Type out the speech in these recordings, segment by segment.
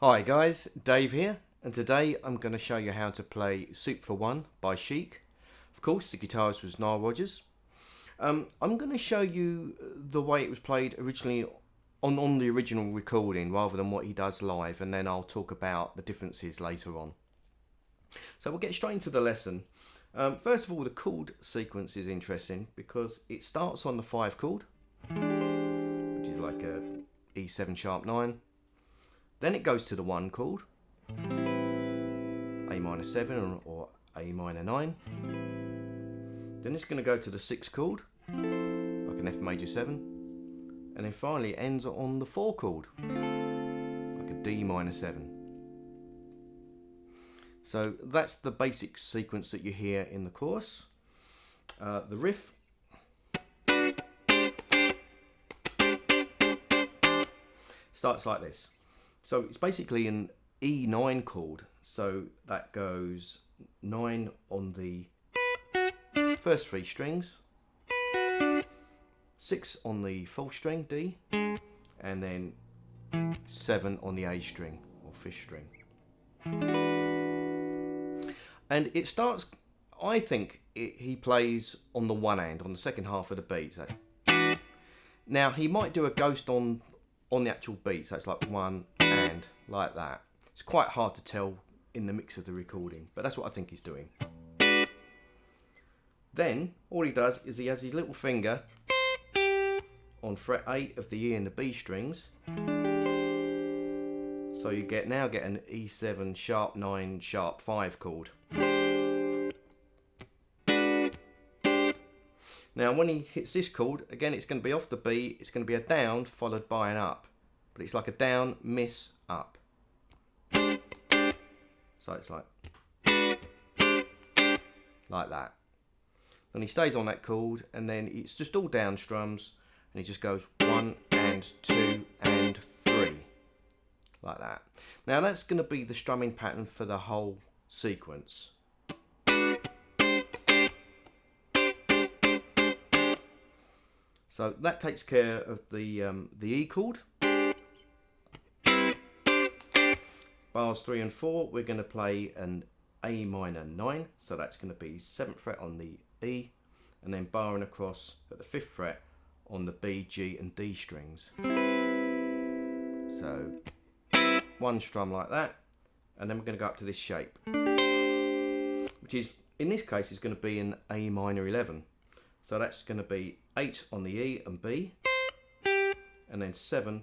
Hi guys, Dave here, and today I'm going to show you how to play Soup for One by Chic. Of course, the guitarist was Nile Rodgers. I'm going to show you the way it was played originally on the original recording rather than what he does live, and then I'll talk about the differences later on. So we'll get straight into the lesson. First of all, the chord sequence is interesting because it starts on the 5 chord, which is like a E7 sharp 9. Then it goes to the 1 chord, A minor 7 or A minor 9. Then it's going to go to the 6 chord, like an F major 7. And then finally it ends on the 4 chord, like a D minor 7. So that's the basic sequence that you hear in the chorus. The riff starts like this. So it's basically an E9 chord. So that goes 9 on the first 3 strings, 6 on the 4th string, D, and then 7 on the A string or 5th string. And it starts, I think he plays on the one hand, on the second half of the beat. So now he might do a ghost on the actual beat, so it's like 1 and like that. It's quite hard to tell in the mix of the recording, but that's what I think he's doing. Then all he does is he has his little finger on fret 8 of the E and the B strings. So you now get an E7 sharp 9 sharp 5 chord. Now when he hits this chord, again it's going to be off the B, it's going to be a down followed by an up. But it's like a down, miss, up. So it's like that. Then he stays on that chord and then it's just all down strums and he just goes 1 and 2 and 3. Like that. Now that's going to be the strumming pattern for the whole sequence. So that takes care of the E chord. Bars 3 and 4, we're going to play an A minor 9, so that's going to be 7th fret on the E, and then barring across at the 5th fret on the B, G and D strings. So one strum like that, and then we're going to go up to this shape, which is, in this case, is going to be an A minor 11. So that's going to be 8 on the E and B, and then 7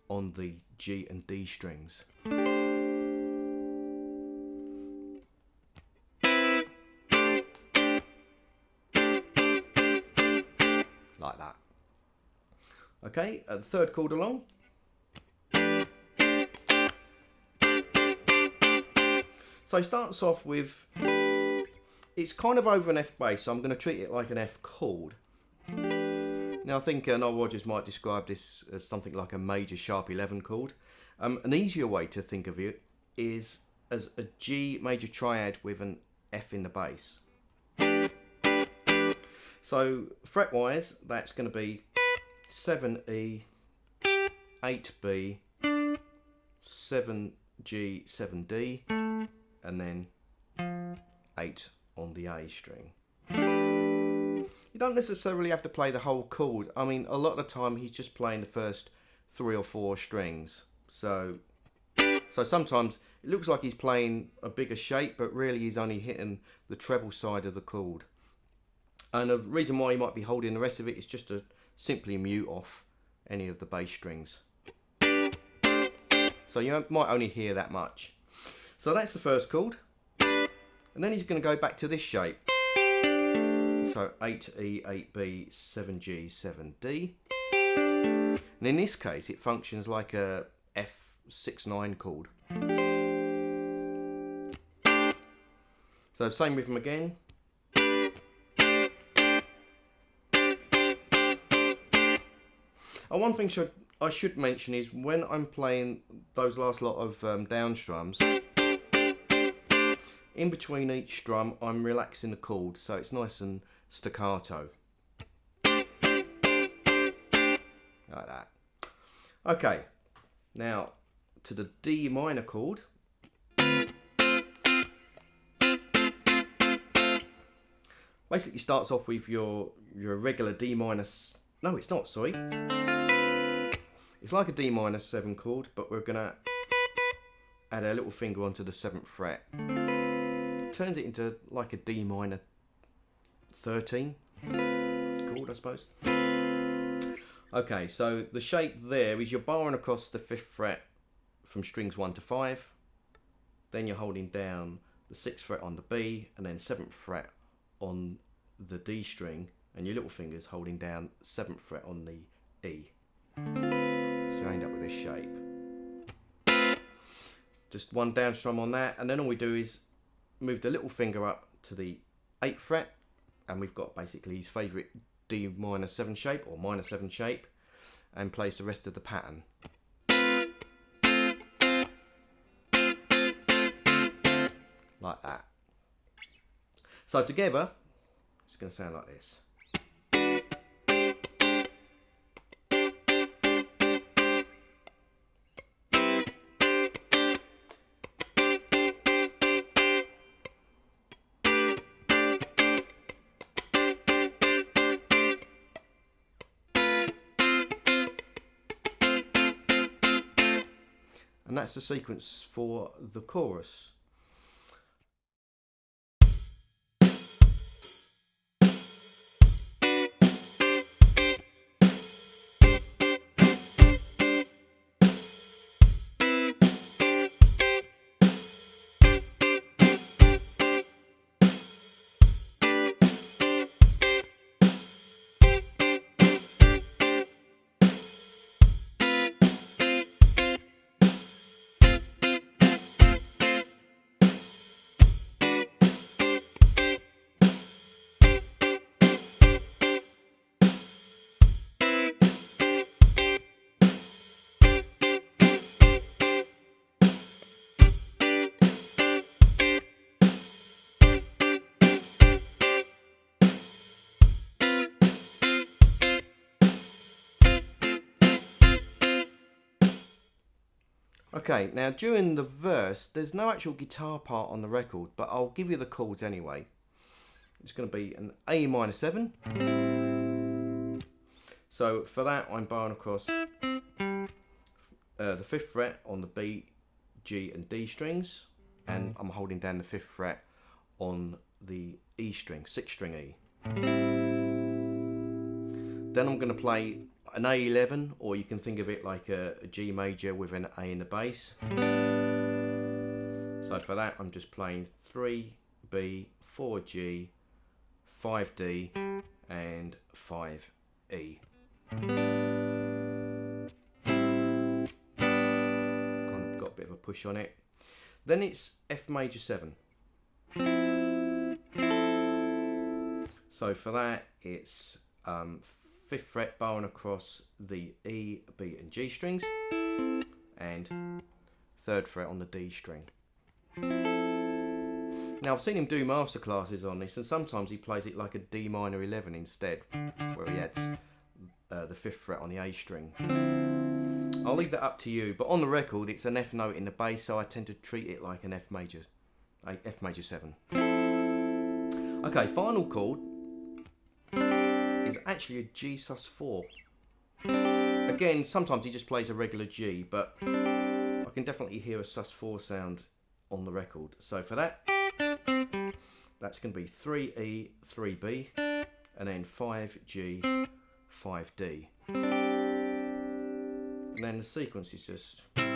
on the G and D strings. Like that. Okay, the 3rd chord along. So he starts off with, it's kind of over an F bass, so I'm going to treat it like an F chord. Now I think Nile Rodgers might describe this as something like a major sharp 11 chord. An easier way to think of it is as a G major triad with an F in the bass. So fret wise, that's going to be 7E, 8B, 7G, 7D, and then 8 on the A string. You don't necessarily have to play the whole chord. I mean, a lot of the time he's just playing the first 3 or 4 strings. So sometimes it looks like he's playing a bigger shape, but really he's only hitting the treble side of the chord. And the reason why he might be holding the rest of it is just to simply mute off any of the bass strings. So you might only hear that much. So that's the 1st chord. And then he's going to go back to this shape. So 8E, 8B, 7G, 7D. And in this case, it functions like a F6-9 chord. So same rhythm again. And one thing I should mention is when I'm playing those last lot of down strums, in between each strum, I'm relaxing the chord, so it's nice and staccato. Like that. Okay, now to the D minor chord. Basically starts off with your regular D minor. No, it's not, sorry. It's like a D minor 7 chord, but we're gonna add our little finger onto the 7th fret. Turns it into like a D minor 13 chord, I suppose. Okay, so the shape there is you're barring across the 5th fret from strings 1 to 5. Then you're holding down the 6th fret on the B, and then 7th fret on the D string, and your little finger's holding down 7th fret on the E. So you end up with this shape. Just one down strum on that, and then all we do is move the little finger up to the 8th fret, and we've got basically his favourite D minor 7 shape, or minor 7 shape, and plays the rest of the pattern. Like that. So together, it's going to sound like this. And that's the sequence for the chorus. Okay, now during the verse, there's no actual guitar part on the record, but I'll give you the chords anyway. It's going to be an A minor 7. So for that, I'm barring across the 5th fret on the B, G and D strings, and I'm holding down the 5th fret on the E string, 6th string E. Then I'm going to play an A11, or you can think of it like a G major with an A in the bass. So for that, I'm just playing 3B, 4G, 5D, and 5E. Kind of got a bit of a push on it. Then it's F major 7. So for that, it's 5th fret barring across the E, B and G strings, and 3rd fret on the D string. Now I've seen him do masterclasses on this, and sometimes he plays it like a D minor 11 instead, where he adds the 5th fret on the A string. I'll leave that up to you, but on the record it's an F note in the bass, so I tend to treat it like an F major 7. Okay, final chord is actually a G sus4. Again, sometimes he just plays a regular G, but I can definitely hear a sus4 sound on the record. So for that, that's going to be 3E, 3B, and then 5G, 5D. And then the sequence is just like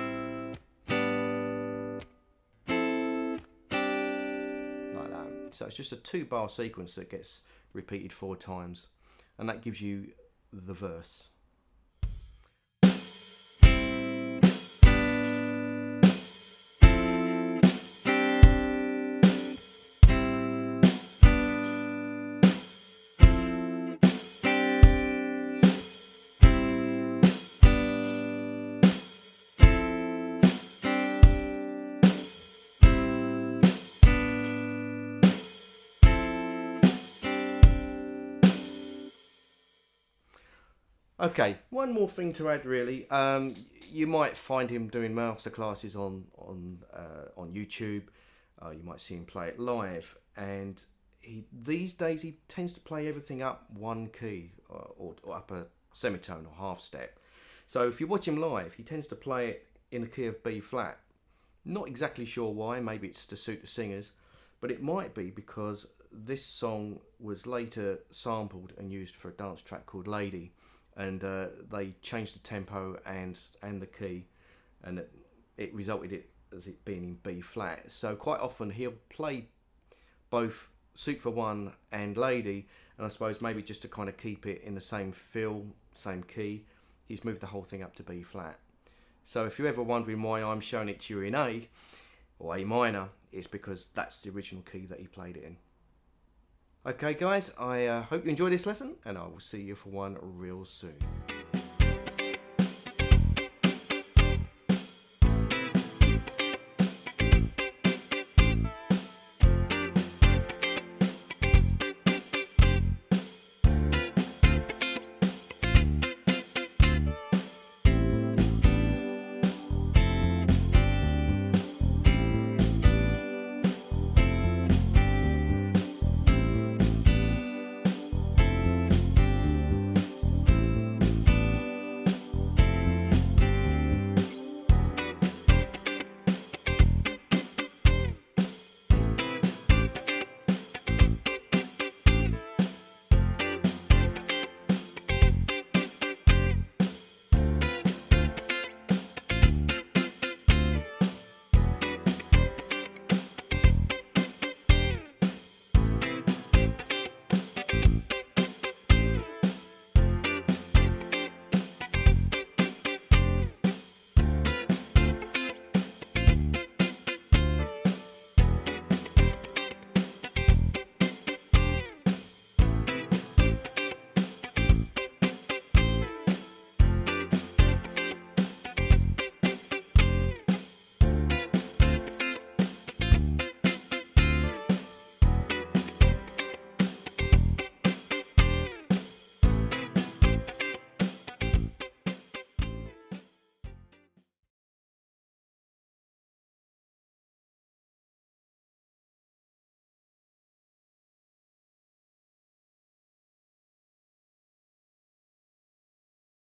that. So it's just a 2-bar sequence that gets repeated 4 times, and that gives you the verse. Okay, one more thing to add really. you might find him doing masterclasses on YouTube. You might see him play it live, and these days he tends to play everything up one key or up a semitone or half step. So if you watch him live, he tends to play it in a key of B flat. Not exactly sure why. Maybe it's to suit the singers, but it might be because this song was later sampled and used for a dance track called Lady, and they changed the tempo and the key, and it resulted as it being in B flat. So quite often he'll play both Suit for One and Lady, and I suppose maybe just to kind of keep it in the same feel, same key, he's moved the whole thing up to B flat. So if you're ever wondering why I'm showing it to you in A or A minor, it's because that's the original key that he played it in. Okay guys, I hope you enjoyed this lesson, and I will see you for one real soon.